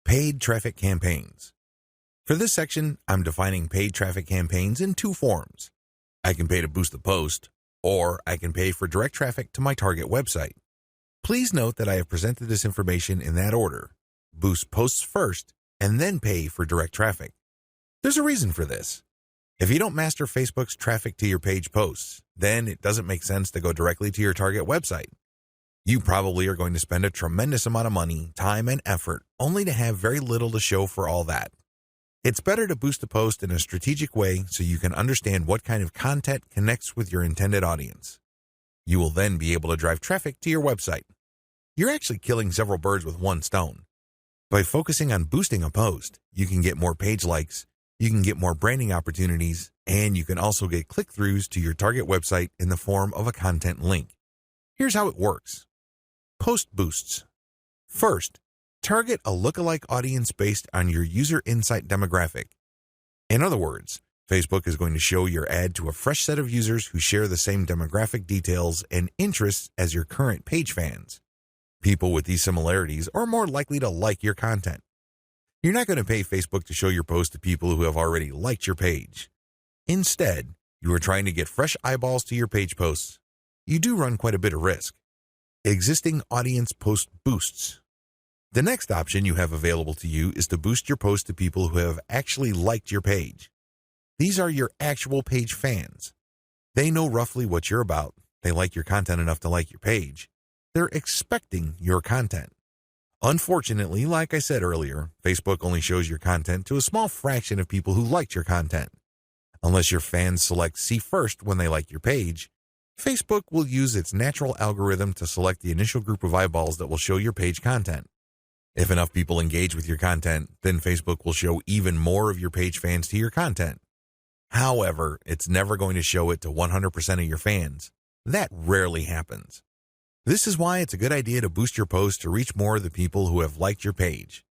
Paid traffic campaigns. For this section, I'm defining paid traffic campaigns in two forms. I can pay to boost the post, or I can pay for direct traffic to my target website. Please note that I have presented this information in that order. Boost posts first, and then pay for direct traffic. There's a reason for this. If you don't master Facebook's traffic to your page posts, then it doesn't make sense to go directly to your target website. You probably are going to spend a tremendous amount of money, time, and effort only to have very little to show for all that. It's better to boost a post in a strategic way so you can understand what kind of content connects with your intended audience. You will then be able to drive traffic to your website. You're actually killing several birds with one stone. By focusing on boosting a post, you can get more page likes, you can get more branding opportunities, and you can also get click-throughs to your target website in the form of a content link. Here's how it works. Post boosts. First, target a lookalike audience based on your user insight demographic. In other words, Facebook is going to show your ad to a fresh set of users who share the same demographic details and interests as your current page fans. People with these similarities are more likely to like your content. You're not going to pay Facebook to show your post to people who have already liked your page. Instead, you are trying to get fresh eyeballs to your page posts. You do run quite a bit of risk. Existing audience post boosts. The next option you have available to you is to boost your post to people who have actually liked your page. These are your actual page fans. They know roughly what you're about. They like your content enough to like your page. They're expecting your content. Unfortunately, like I said earlier, Facebook only shows your content to a small fraction of people who liked your content. Unless your fans select see first when they like your page, Facebook will use its natural algorithm to select the initial group of eyeballs that will show your page content. If enough people engage with your content, then Facebook will show even more of your page fans to your content. However, it's never going to show it to 100% of your fans. That rarely happens. This is why it's a good idea to boost your post to reach more of the people who have liked your page.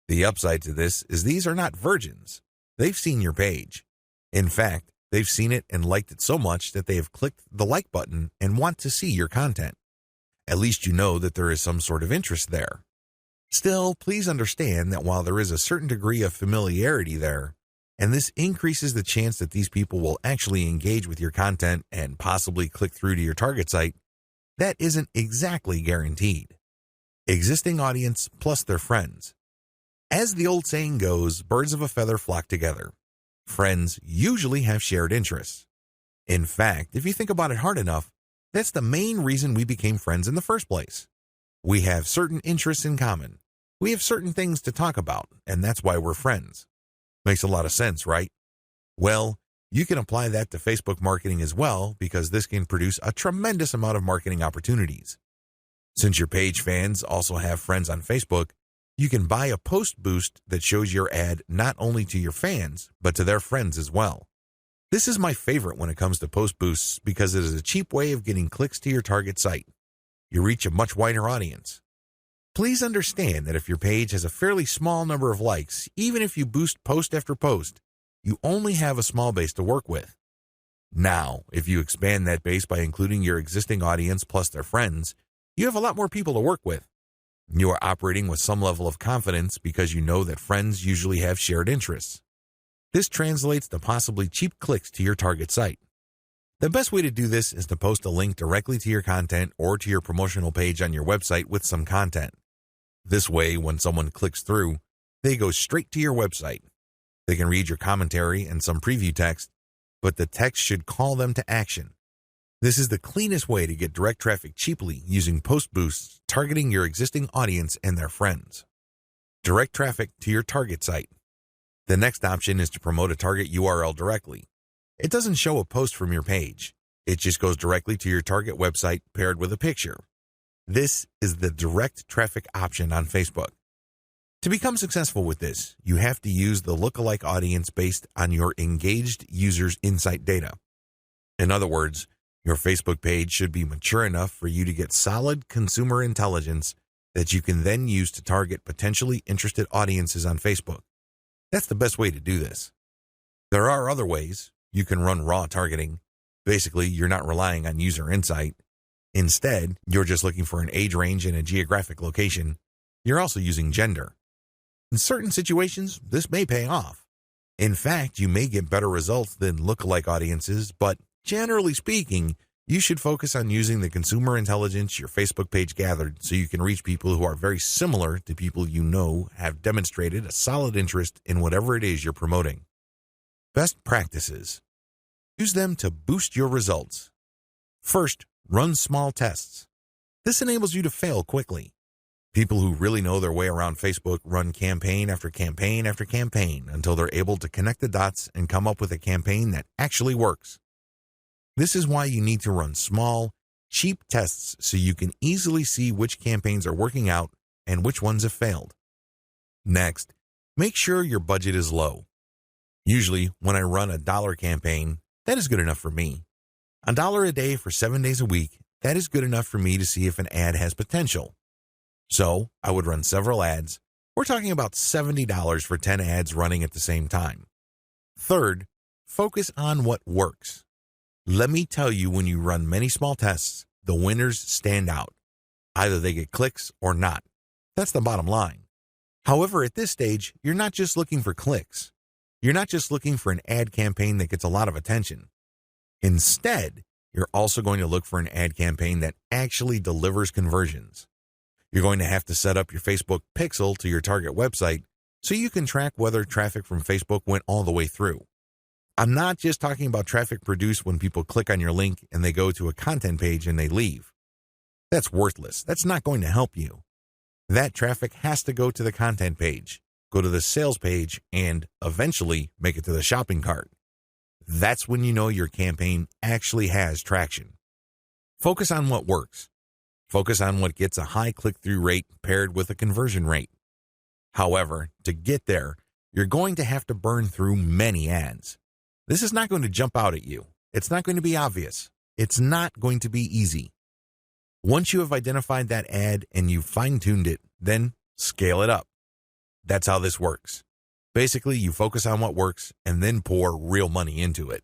The upside to this is these are not virgins. They've seen your page. In fact, they've seen it and liked it so much that they have clicked the like button and want to see your content. At least you know that there is some sort of interest there. Still, please understand that while there is a certain degree of familiarity there, and this increases the chance that these people will actually engage with your content and possibly click through to your target site, that isn't exactly guaranteed. Existing audience plus their friends. As the old saying goes, birds of a feather flock together. Friends usually have shared interests. In fact, if you think about it hard enough, that's the main reason we became friends in the first place. We have certain interests in common. We have certain things to talk about, and that's why we're friends. Makes a lot of sense, right? Well, you can apply that to Facebook marketing as well, because this can produce a tremendous amount of marketing opportunities. Since your page fans also have friends on Facebook, you can buy a post boost that shows your ad not only to your fans, but to their friends as well. This is my favorite when it comes to post boosts because it is a cheap way of getting clicks to your target site. You reach a much wider audience. Please understand that if your page has a fairly small number of likes, even if you boost post after post, you only have a small base to work with. Now, if you expand that base by including your existing audience plus their friends, you have a lot more people to work with. You are operating with some level of confidence because you know that friends usually have shared interests. This translates to possibly cheap clicks to your target site. The best way to do this is to post a link directly to your content or to your promotional page on your website with some content. This way, when someone clicks through, they go straight to your website. They can read your commentary and some preview text, but the text should call them to action. This is the cleanest way to get direct traffic cheaply using post boosts targeting your existing audience and their friends. Direct traffic to your target site. The next option is to promote a target URL directly. It doesn't show a post from your page. It just goes directly to your target website paired with a picture. This is the direct traffic option on Facebook. To become successful with this, you have to use the lookalike audience based on your engaged users' insight data. In other words, your Facebook page should be mature enough for you to get solid consumer intelligence that you can then use to target potentially interested audiences on Facebook. That's the best way to do this. There are other ways. You can run raw targeting. Basically, you're not relying on user insight. Instead, you're just looking for an age range and a geographic location. You're also using gender. In certain situations, this may pay off. In fact, you may get better results than lookalike audiences, but generally speaking, you should focus on using the consumer intelligence your Facebook page gathered so you can reach people who are very similar to people you know have demonstrated a solid interest in whatever it is you're promoting. Best practices. Use them to boost your results. First, run small tests. This enables you to fail quickly. People who really know their way around Facebook run campaign after campaign after campaign until they're able to connect the dots and come up with a campaign that actually works. This is why you need to run small, cheap tests so you can easily see which campaigns are working out and which ones have failed. Next, make sure your budget is low. Usually, when I run a $1 campaign, that is good enough for me. $1 a day for 7 days a week, that is good enough for me to see if an ad has potential. So, I would run several ads. We're talking about $70 for 10 ads running at the same time. Third, focus on what works. Let me tell you, when you run many small tests, the winners stand out. Either they get clicks or not. That's the bottom line. However, at this stage, you're not just looking for clicks. You're not just looking for an ad campaign that gets a lot of attention. Instead, you're also going to look for an ad campaign that actually delivers conversions. You're going to have to set up your Facebook pixel to your target website so you can track whether traffic from Facebook went all the way through. I'm not just talking about traffic produced when people click on your link and they go to a content page and they leave. That's worthless. That's not going to help you. That traffic has to go to the content page, go to the sales page, and eventually make it to the shopping cart. That's when you know your campaign actually has traction. Focus on what works. Focus on what gets a high click-through rate paired with a conversion rate. However, to get there, you're going to have to burn through many ads. This is not going to jump out at you. It's not going to be obvious. It's not going to be easy. Once you have identified that ad and you've fine-tuned it, then scale it up. That's how this works. Basically, you focus on what works and then pour real money into it.